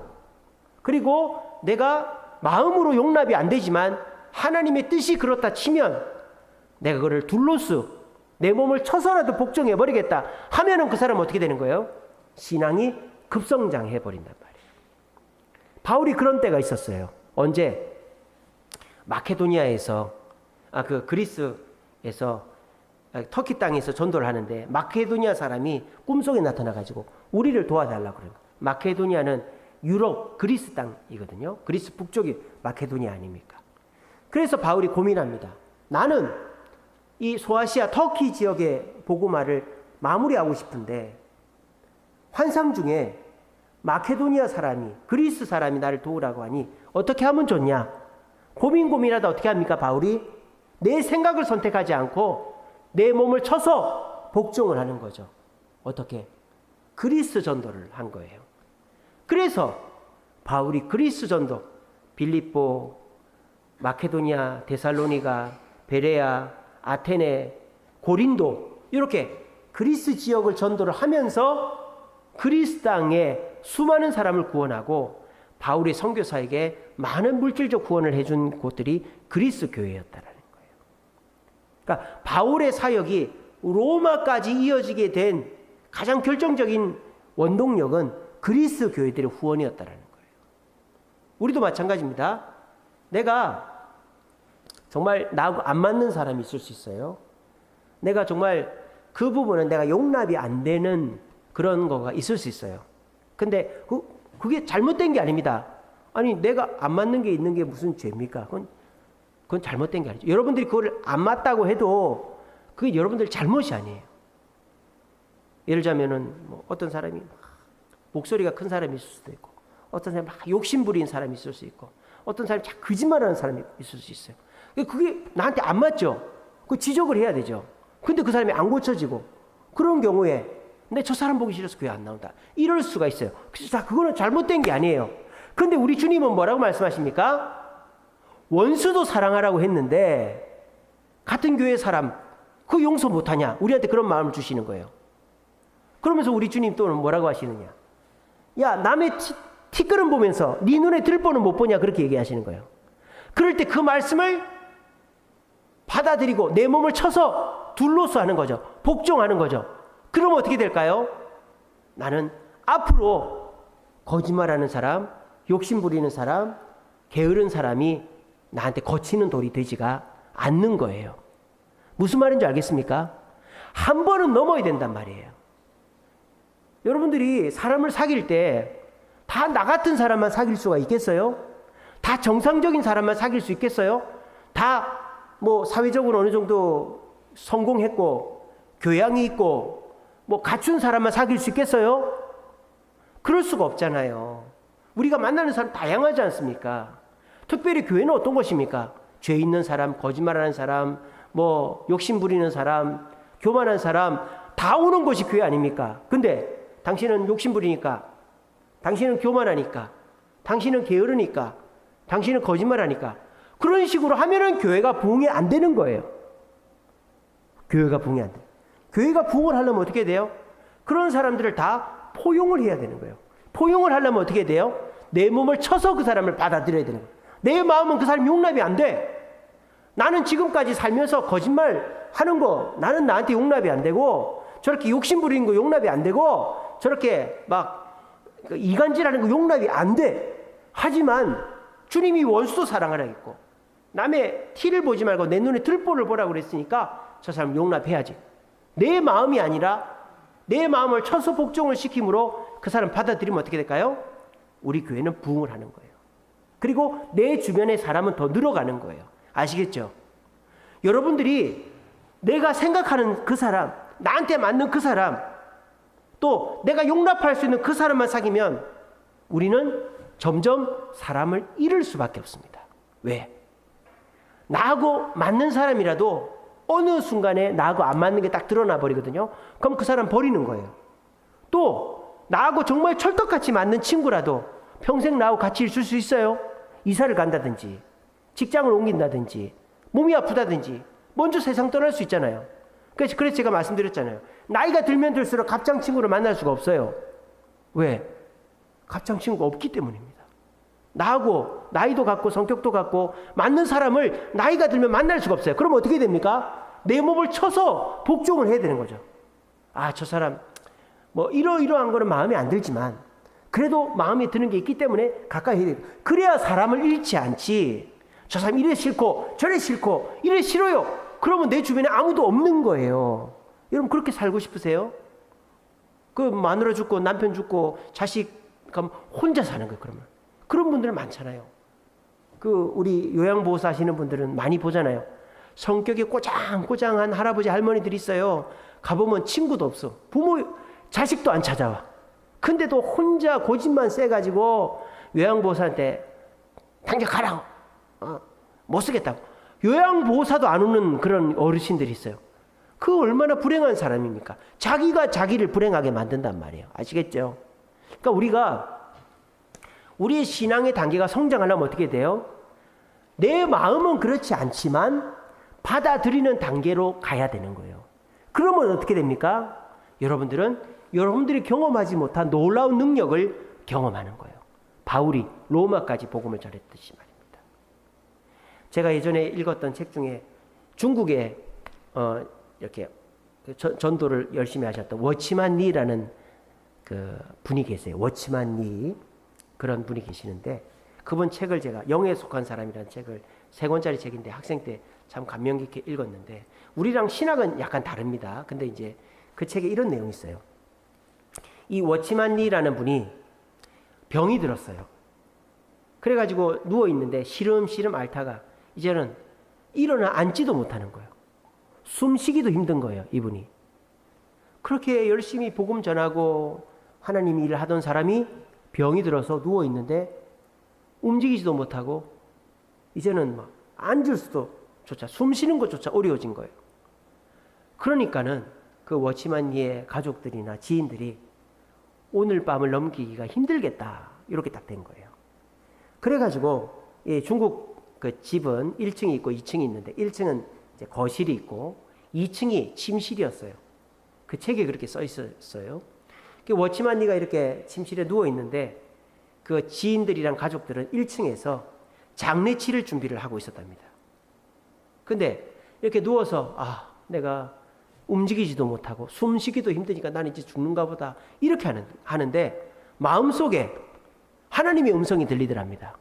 [SPEAKER 1] 그리고 내가 마음으로 용납이 안 되지만 하나님의 뜻이 그렇다 치면 내가 그걸 둘로스 내 몸을 쳐서라도 복종해 버리겠다 하면은 그 사람은 어떻게 되는 거예요? 신앙이 급성장해 버린단 말이에요. 바울이 그런 때가 있었어요. 언제? 마케도니아에서 그리스에서 터키 땅에서 전도를 하는데 마케도니아 사람이 꿈속에 나타나가지고 우리를 도와달라고 그래요. 마케도니아는 유럽 그리스 땅이거든요. 그리스 북쪽이 마케도니아 아닙니까? 그래서 바울이 고민합니다. 나는 이 소아시아 터키 지역의 복음화를 마무리하고 싶은데 환상 중에 마케도니아 사람이, 그리스 사람이 나를 도우라고 하니 어떻게 하면 좋냐? 고민하다 어떻게 합니까? 바울이 내 생각을 선택하지 않고 내 몸을 쳐서 복종을 하는 거죠. 어떻게? 그리스 전도를 한 거예요. 그래서 바울이 그리스 전도, 빌립보, 마케도니아, 데살로니가, 베레아, 아테네, 고린도, 이렇게 그리스 지역을 전도를 하면서 그리스 땅에 수많은 사람을 구원하고 바울의 선교사에게 많은 물질적 구원을 해준 곳들이 그리스 교회였다라는 거예요. 그러니까 바울의 사역이 로마까지 이어지게 된 가장 결정적인 원동력은 그리스 교회들의 후원이었다라는 거예요. 우리도 마찬가지입니다. 내가 정말 나하고 안 맞는 사람이 있을 수 있어요. 내가 정말 그 부분은 내가 용납이 안 되는 그런 거가 있을 수 있어요. 근데 그게 잘못된 게 아닙니다. 아니 내가 안 맞는 게 있는 게 무슨 죄입니까? 그건 잘못된 게 아니죠. 여러분들이 그걸 안 맞다고 해도 그게 여러분들 잘못이 아니에요. 예를 들자면은 뭐 어떤 사람이 목소리가 큰 사람이 있을 수도 있고, 어떤 사람이 막 욕심 부리는 사람이 있을 수 있고, 어떤 사람이 자꾸 거짓말하는 사람이 있을 수 있어요. 그게 나한테 안 맞죠. 그 지적을 해야 되죠. 근데 그 사람이 안 고쳐지고, 그런 경우에 근데 저 사람 보기 싫어서 교회 안 나온다, 이럴 수가 있어요. 그래서 그거는 잘못된 게 아니에요. 근데 우리 주님은 뭐라고 말씀하십니까? 원수도 사랑하라고 했는데 같은 교회 사람 그 용서 못하냐? 우리한테 그런 마음을 주시는 거예요. 그러면서 우리 주님 또는 뭐라고 하시느냐? 야, 남의 티끌은 보면서 네 눈에 들보는 못 보냐? 그렇게 얘기하시는 거예요. 그럴 때 그 말씀을 받아들이고 내 몸을 쳐서 둘로서 하는 거죠. 복종하는 거죠. 그러면 어떻게 될까요? 나는 앞으로 거짓말하는 사람, 욕심 부리는 사람, 게으른 사람이 나한테 거치는 돌이 되지가 않는 거예요. 무슨 말인지 알겠습니까? 한 번은 넘어야 된단 말이에요. 여러분들이 사람을 사귈 때 다 나 같은 사람만 사귈 수가 있겠어요? 다 정상적인 사람만 사귈 수 있겠어요? 다 뭐 사회적으로 어느 정도 성공했고 교양이 있고 뭐 갖춘 사람만 사귈 수 있겠어요? 그럴 수가 없잖아요. 우리가 만나는 사람 다양하지 않습니까? 특별히 교회는 어떤 것입니까? 죄 있는 사람, 거짓말하는 사람, 뭐 욕심 부리는 사람, 교만한 사람 다 오는 것이 교회 아닙니까? 근데 당신은 욕심 부리니까, 당신은 교만하니까, 당신은 게으르니까, 당신은 거짓말하니까, 그런 식으로 하면은 교회가 부흥이 안 되는 거예요. 교회가 부흥이 안 돼. 교회가 부흥을 하려면 어떻게 돼요? 그런 사람들을 다 포용을 해야 되는 거예요. 포용을 하려면 어떻게 돼요? 내 몸을 쳐서 그 사람을 받아들여야 되는 거예요. 내 마음은 그 사람 용납이 안 돼. 나는 지금까지 살면서 거짓말 하는 거 나는 나한테 용납이 안 되고, 저렇게 욕심 부리는 거 용납이 안 되고, 저렇게 막 이간질하는 거 용납이 안 돼. 하지만 주님이 원수도 사랑하라 했고, 남의 티를 보지 말고 내 눈에 들보를 보라고 그랬으니까 저 사람 용납해야지. 내 마음이 아니라 내 마음을 쳐서 복종을 시킴으로 그 사람 받아들이면 어떻게 될까요? 우리 교회는 부흥을 하는 거예요. 그리고 내 주변의 사람은 더 늘어가는 거예요. 아시겠죠? 여러분들이 내가 생각하는 그 사람, 나한테 맞는 그 사람, 또 내가 용납할 수 있는 그 사람만 사귀면 우리는 점점 사람을 잃을 수밖에 없습니다. 왜? 나하고 맞는 사람이라도 어느 순간에 나하고 안 맞는 게 딱 드러나 버리거든요. 그럼 그 사람 버리는 거예요. 또 나하고 정말 찰떡같이 맞는 친구라도 평생 나하고 같이 있을 수 있어요. 이사를 간다든지 직장을 옮긴다든지 몸이 아프다든지 먼저 세상 떠날 수 있잖아요. 그래서 제가 말씀드렸잖아요. 나이가 들면 들수록 갑장 친구를 만날 수가 없어요. 왜? 갑장 친구가 없기 때문입니다. 나하고 나이도 같고 성격도 같고 맞는 사람을 나이가 들면 만날 수가 없어요. 그럼 어떻게 됩니까? 내 몸을 쳐서 복종을 해야 되는 거죠. 아, 저 사람 뭐 이러이러한 거는 마음에 안 들지만 그래도 마음에 드는 게 있기 때문에 가까이 해야 돼요. 그래야 사람을 잃지 않지. 저 사람 이래 싫고 저래 싫고 이래 싫어요. 그러면 내 주변에 아무도 없는 거예요. 여러분 그렇게 살고 싶으세요? 그 마누라 죽고 남편 죽고 자식 그럼 혼자 사는 거예요. 그러면 그런 분들 많잖아요. 그 우리 요양보호사 하시는 분들은 많이 보잖아요. 성격이 꼬장꼬장한 할아버지 할머니들이 있어요. 가보면 친구도 없어. 부모 자식도 안 찾아와. 근데도 혼자 고집만 세가지고 요양보호사한테 당장 가라고, 못 쓰겠다고. 요양보호사도 안 오는 그런 어르신들이 있어요. 그 얼마나 불행한 사람입니까? 자기가 자기를 불행하게 만든단 말이에요. 아시겠죠? 그러니까 우리가 우리의 신앙의 단계가 성장하려면 어떻게 돼요? 내 마음은 그렇지 않지만 받아들이는 단계로 가야 되는 거예요. 그러면 어떻게 됩니까? 여러분들은 여러분들이 경험하지 못한 놀라운 능력을 경험하는 거예요. 바울이 로마까지 복음을 전했듯이 말입니다. 제가 예전에 읽었던 책 중에 중국에 이렇게 전도를 열심히 하셨던 워치만 리라는 그 분이 계세요. 워치만 리, 그런 분이 계시는데, 그분 책을 제가 영에 속한 사람이라는 책을 3권짜리 책인데 학생 때 참 감명 깊게 읽었는데, 우리랑 신학은 약간 다릅니다. 근데 이제 그 책에 이런 내용이 있어요. 이 워치만 리라는 분이 병이 들었어요. 그래가지고 누워있는데 시름시름 앓다가 이제는 일어나 앉지도 못하는 거예요. 숨쉬기도 힘든 거예요, 이분이. 그렇게 열심히 복음 전하고 하나님 일을 하던 사람이 병이 들어서 누워있는데 움직이지도 못하고 이제는 막 앉을 수도 조차, 숨 쉬는 것조차 어려워진 거예요. 그러니까는 그 워치만리의 가족들이나 지인들이 오늘 밤을 넘기기가 힘들겠다, 이렇게 딱 된 거예요. 그래가지고 중국 그 집은 1층이 있고 2층이 있는데 1층은 이제 거실이 있고 2층이 침실이었어요. 그 책에 그렇게 써 있었어요. 그 워치만리가 이렇게 침실에 누워 있는데 그 지인들이랑 가족들은 1층에서 장례치를 준비를 하고 있었답니다. 근데 이렇게 누워서 내가 움직이지도 못하고 숨쉬기도 힘드니까 나는 이제 죽는가 보다, 이렇게 하는데 마음속에 하나님의 음성이 들리더랍니다.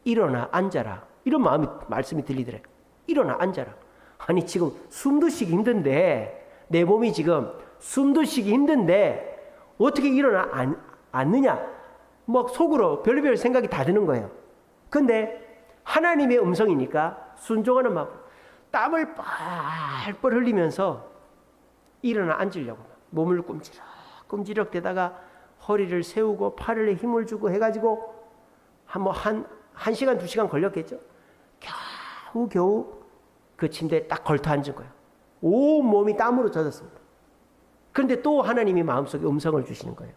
[SPEAKER 1] 일어나 앉아라, 이런 말씀이 들리더래요. 일어나 앉아라. 아니 지금 숨도 쉬기 힘든데, 내 몸이 지금 숨도 쉬기 힘든데 어떻게 일어나 앉느냐, 뭐 속으로 별의별 생각이 다 드는 거예요. 근데 하나님의 음성이니까 순종하는 마음, 땀을 뻘뻘 흘리면서 일어나 앉으려고 몸을 꼼지럭 대다가 허리를 세우고 팔에 힘을 주고 해가지고 한 시간 2시간 걸렸겠죠. 겨우 그 침대에 딱 걸터 앉은 거예요. 온 몸이 땀으로 젖었습니다. 그런데 또 하나님이 마음속에 음성을 주시는 거예요.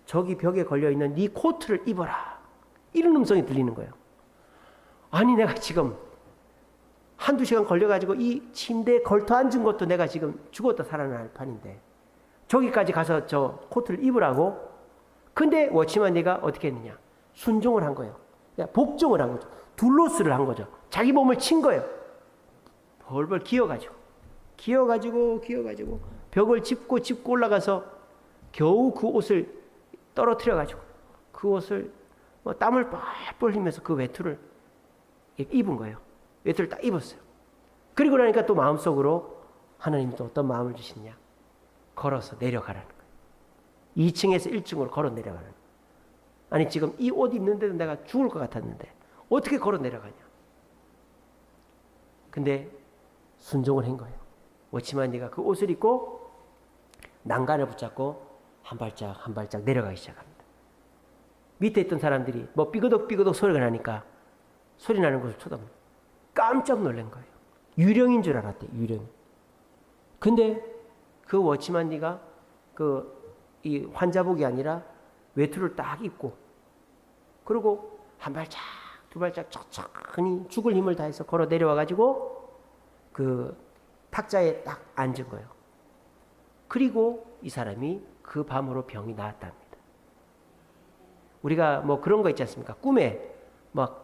[SPEAKER 1] 저기 벽에 걸려있는 네 코트를 입어라, 이런 음성이 들리는 거예요. 아니 내가 지금 1-2시간 걸려가지고 이 침대에 걸터 앉은 것도 내가 지금 죽었다 살아날 판인데 저기까지 가서 저 코트를 입으라고? 근데 워치만리가 어떻게 했느냐, 순종을 한 거예요. 복종을 한 거죠. 둘로스를 한 거죠. 자기 몸을 친 거예요. 벌벌 기어가지고 벽을 짚고 올라가서 겨우 그 옷을 떨어뜨려가지고 그 옷을 땀을 뻘뻘 흘리면서 그 외투를 입은 거예요. 외투를 딱 입었어요. 그리고 나니까 또 마음속으로 하나님이 또 어떤 마음을 주시냐, 걸어서 내려가라는 거예요. 2층에서 1층으로 걸어 내려가는 거예요. 아니 지금 이 옷 입는데도 내가 죽을 것 같았는데 어떻게 걸어 내려가냐. 근데 순종을 한 거예요. 워치만리가 그 옷을 입고 난간을 붙잡고 한 발짝 내려가기 시작합니다. 밑에 있던 사람들이 뭐 삐그덕 소리가 나니까 소리 나는 것을 쳐다봅니다. 깜짝 놀란 거예요. 유령인 줄 알았대, 유령. 근데 그 워치만리가 이 환자복이 아니라 외투를 딱 입고, 그리고 한 발짝, 2발짝 천천히 죽을 힘을 다해서 걸어 내려와가지고 그 탁자에 딱 앉은 거예요. 그리고 이 사람이 그 밤으로 병이 나았답니다. 우리가 뭐 그런 거 있지 않습니까? 꿈에 막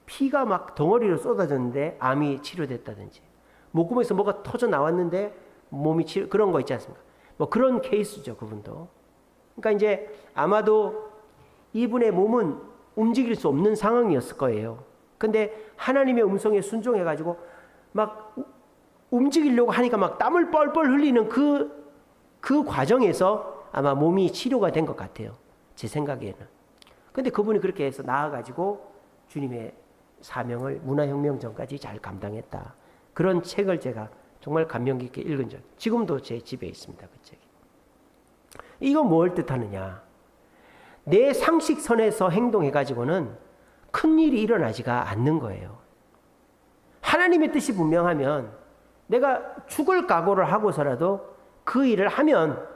[SPEAKER 1] 피가 막 덩어리로 쏟아졌는데 암이 치료됐다든지, 목구멍에서 뭐가 터져 나왔는데 몸이 그런 거 있지 않습니까? 뭐 그런 케이스죠, 그분도. 그러니까 이제 아마도 이분의 몸은 움직일 수 없는 상황이었을 거예요. 근데 하나님의 음성에 순종해가지고 막 움직이려고 하니까 막 땀을 뻘뻘 흘리는 그 과정에서 아마 몸이 치료가 된 것 같아요, 제 생각에는. 근데 그분이 그렇게 해서 나아가지고 주님의 사명을 문화혁명 전까지 잘 감당했다. 그런 책을 제가 정말 감명 깊게 읽은 적, 지금도 제 집에 있습니다, 그 책이. 이거 뭘 뜻하느냐? 내 상식선에서 행동해가지고는 큰 일이 일어나지가 않는 거예요. 하나님의 뜻이 분명하면 내가 죽을 각오를 하고서라도 그 일을 하면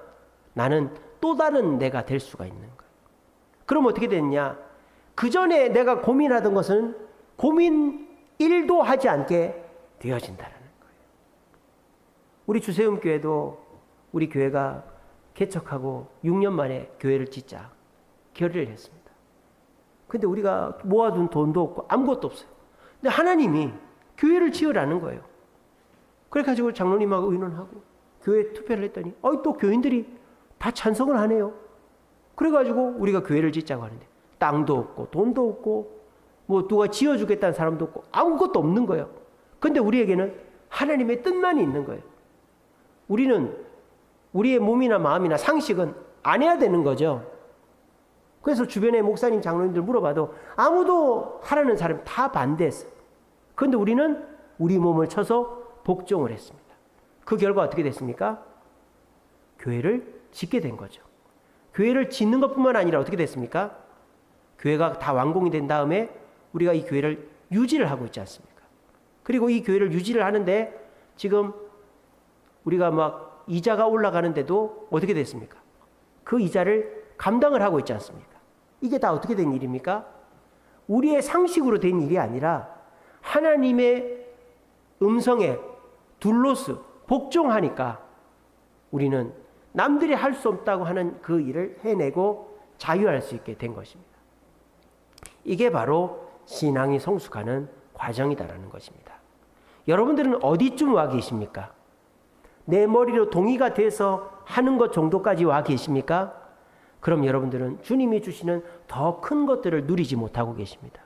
[SPEAKER 1] 나는 또 다른 내가 될 수가 있는 거예요. 그럼 어떻게 됐냐? 그 전에 내가 고민하던 것은 고민 1도 하지 않게 되어진다는 거예요. 우리 주세움교회도 우리 교회가 개척하고 6년 만에 교회를 짓자 결의를 했습니다. 근데 우리가 모아둔 돈도 없고 아무것도 없어요. 근데 하나님이 교회를 지으라는 거예요. 그래가지고 장로님하고 의논하고 교회 투표를 했더니 또 교인들이 다 찬성을 하네요. 그래가지고 우리가 교회를 짓자고 하는데 땅도 없고 돈도 없고 뭐 누가 지어주겠다는 사람도 없고 아무것도 없는 거예요. 근데 우리에게는 하나님의 뜻만이 있는 거예요. 우리는 우리의 몸이나 마음이나 상식은 안 해야 되는 거죠. 그래서 주변에 목사님, 장로님들 물어봐도 아무도 하라는 사람이 다 반대했어요. 그런데 우리는 우리 몸을 쳐서 복종을 했습니다. 그 결과 어떻게 됐습니까? 교회를 짓게 된 거죠. 교회를 짓는 것뿐만 아니라 어떻게 됐습니까? 교회가 다 완공이 된 다음에 우리가 이 교회를 유지를 하고 있지 않습니까? 그리고 이 교회를 유지를 하는데 지금 우리가 막 이자가 올라가는데도 어떻게 됐습니까? 그 이자를 감당을 하고 있지 않습니까? 이게 다 어떻게 된 일입니까? 우리의 상식으로 된 일이 아니라 하나님의 음성에 둘러스 복종하니까 우리는 남들이 할 수 없다고 하는 그 일을 해내고 자유할 수 있게 된 것입니다. 이게 바로 신앙이 성숙하는 과정이다라는 것입니다. 여러분들은 어디쯤 와 계십니까? 내 머리로 동의가 돼서 하는 것 정도까지 와 계십니까? 그럼 여러분들은 주님이 주시는 더 큰 것들을 누리지 못하고 계십니다.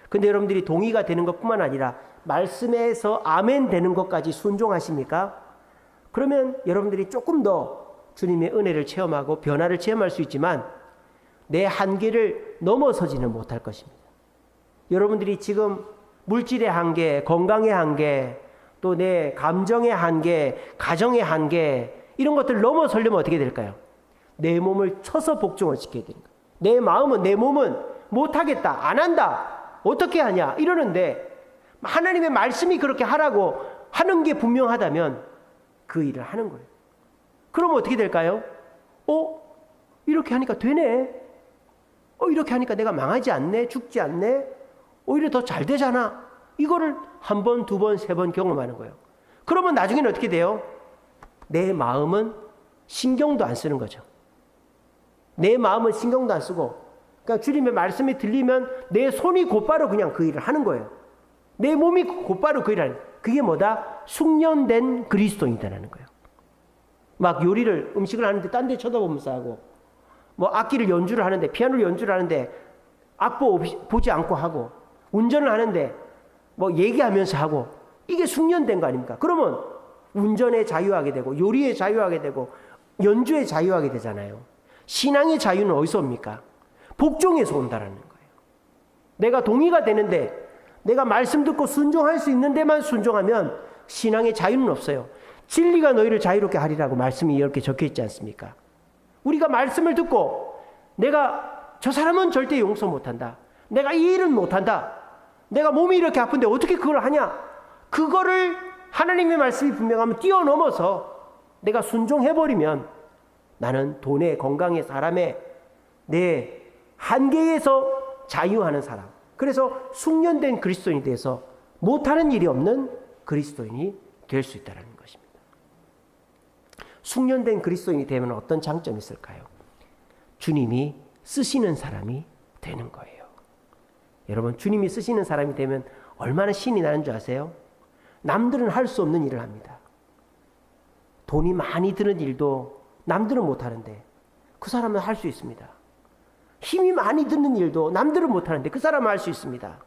[SPEAKER 1] 근데 여러분들이 동의가 되는 것뿐만 아니라 말씀에서 아멘 되는 것까지 순종하십니까? 그러면 여러분들이 조금 더 주님의 은혜를 체험하고 변화를 체험할 수 있지만 내 한계를 넘어서지는 못할 것입니다. 여러분들이 지금 물질의 한계, 건강의 한계, 또 내 감정의 한계, 가정의 한계 이런 것들을 넘어서려면 어떻게 될까요? 내 몸을 쳐서 복종을 시켜야 되는 거예요. 내 몸은 못하겠다, 안 한다, 어떻게 하냐 이러는데 하나님의 말씀이 그렇게 하라고 하는 게 분명하다면 그 일을 하는 거예요. 그럼 어떻게 될까요? 이렇게 하니까 되네. 이렇게 하니까 내가 망하지 않네, 죽지 않네, 오히려 더 잘 되잖아. 이거를 한 번, 두 번, 세 번 경험하는 거예요. 그러면 나중에는 어떻게 돼요? 내 마음은 신경도 안 쓰는 거죠. 내 마음은 신경도 안 쓰고, 그러니까 주님의 말씀이 들리면 내 손이 곧바로 그냥 그 일을 하는 거예요. 내 몸이 곧바로 그 일을 하는 거예요. 그게 뭐다? 숙련된 그리스도인이라는 거예요. 막 요리를, 음식을 하는데 딴 데 쳐다보면서 하고, 뭐 악기를 연주를 하는데, 피아노를 연주를 하는데 악보 보지 않고 하고, 운전을 하는데 뭐 얘기하면서 하고, 이게 숙련된 거 아닙니까? 그러면 운전에 자유하게 되고, 요리에 자유하게 되고, 연주에 자유하게 되잖아요. 신앙의 자유는 어디서 옵니까? 복종에서 온다라는 거예요. 내가 동의가 되는데, 내가 말씀 듣고 순종할 수 있는 데만 순종하면 신앙의 자유는 없어요. 진리가 너희를 자유롭게 하리라고 말씀이 이렇게 적혀 있지 않습니까? 우리가 말씀을 듣고 내가 저 사람은 절대 용서 못한다, 내가 이 일은 못한다, 내가 몸이 이렇게 아픈데 어떻게 그걸 하냐, 그거를 하나님의 말씀이 분명하면 뛰어넘어서 내가 순종해버리면 나는 돈에, 건강에, 사람의 내 한계에서 자유하는 사람, 그래서 숙련된 그리스도인이 돼서 못하는 일이 없는 그리스도인이 될 수 있다는 것입니다. 숙련된 그리스도인이 되면 어떤 장점이 있을까요? 주님이 쓰시는 사람이 되는 거예요. 여러분, 주님이 쓰시는 사람이 되면 얼마나 신이 나는 줄 아세요? 남들은 할 수 없는 일을 합니다. 돈이 많이 드는 일도 남들은 못하는데 그 사람은 할 수 있습니다. 힘이 많이 드는 일도 남들은 못하는데 그 사람은 할 수 있습니다.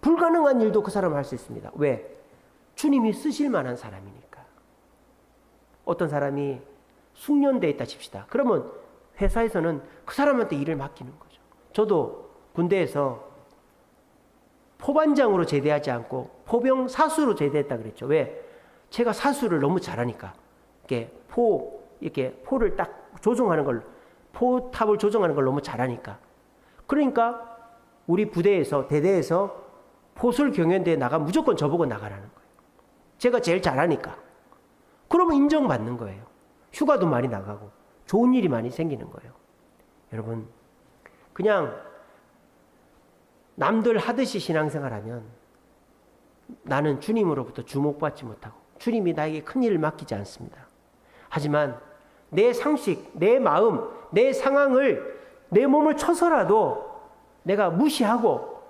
[SPEAKER 1] 불가능한 일도 그 사람은 할 수 있습니다. 왜? 주님이 쓰실 만한 사람이니까. 어떤 사람이 숙련되어 있다 칩시다. 그러면 회사에서는 그 사람한테 일을 맡기는 거죠. 저도 군대에서 포반장으로 제대하지 않고 포병 사수로 제대했다 그랬죠. 왜? 제가 사수를 너무 잘하니까. 이게 이렇게 포를 딱 조종하는 걸, 포탑을 조종하는 걸 너무 잘하니까. 그러니까 우리 부대에서, 대대에서 포술 경연대회 나가면 무조건 저보고 나가라는 거예요. 제가 제일 잘하니까. 그러면 인정받는 거예요. 휴가도 많이 나가고 좋은 일이 많이 생기는 거예요. 여러분, 그냥 남들 하듯이 신앙생활하면 나는 주님으로부터 주목받지 못하고 주님이 나에게 큰 일을 맡기지 않습니다. 하지만 내 상식, 내 마음, 내 상황을, 내 몸을 쳐서라도 내가 무시하고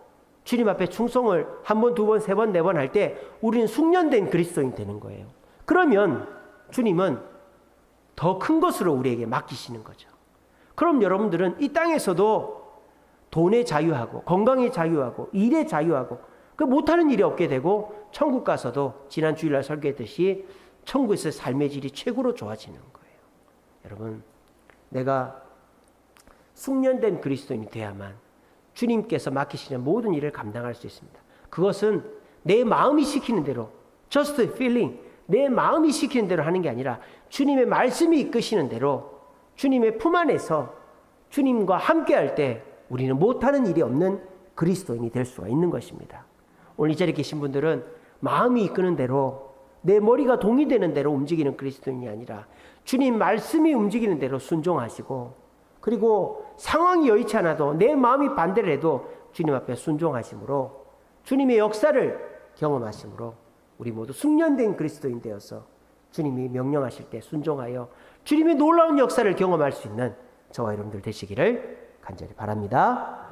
[SPEAKER 1] 주님 앞에 충성을 한 번, 두 번, 세 번, 네 번 할 때 우리는 숙련된 그리스도인이 되는 거예요. 그러면 주님은 더 큰 것으로 우리에게 맡기시는 거죠. 그럼 여러분들은 이 땅에서도 돈의 자유하고 건강의 자유하고 일의 자유하고 그 못하는 일이 없게 되고 천국 가서도 지난 주일날 설교했듯이 천국에서 삶의 질이 최고로 좋아지는 거예요. 여러분, 내가 숙련된 그리스도인이 돼야만 주님께서 맡기시는 모든 일을 감당할 수 있습니다. 그것은 내 마음이 시키는 대로, just feeling, 내 마음이 시키는 대로 하는 게 아니라 주님의 말씀이 이끄시는 대로 주님의 품 안에서 주님과 함께 할 때 우리는 못하는 일이 없는 그리스도인이 될 수가 있는 것입니다. 오늘 이 자리에 계신 분들은 마음이 이끄는 대로, 내 머리가 동의되는 대로 움직이는 그리스도인이 아니라 주님 말씀이 움직이는 대로 순종하시고, 그리고 상황이 여의치 않아도 내 마음이 반대를 해도 주님 앞에 순종하심으로 주님의 역사를 경험하심으로 우리 모두 숙련된 그리스도인 되어서 주님이 명령하실 때 순종하여 주님의 놀라운 역사를 경험할 수 있는 저와 여러분들 되시기를 간절히 바랍니다.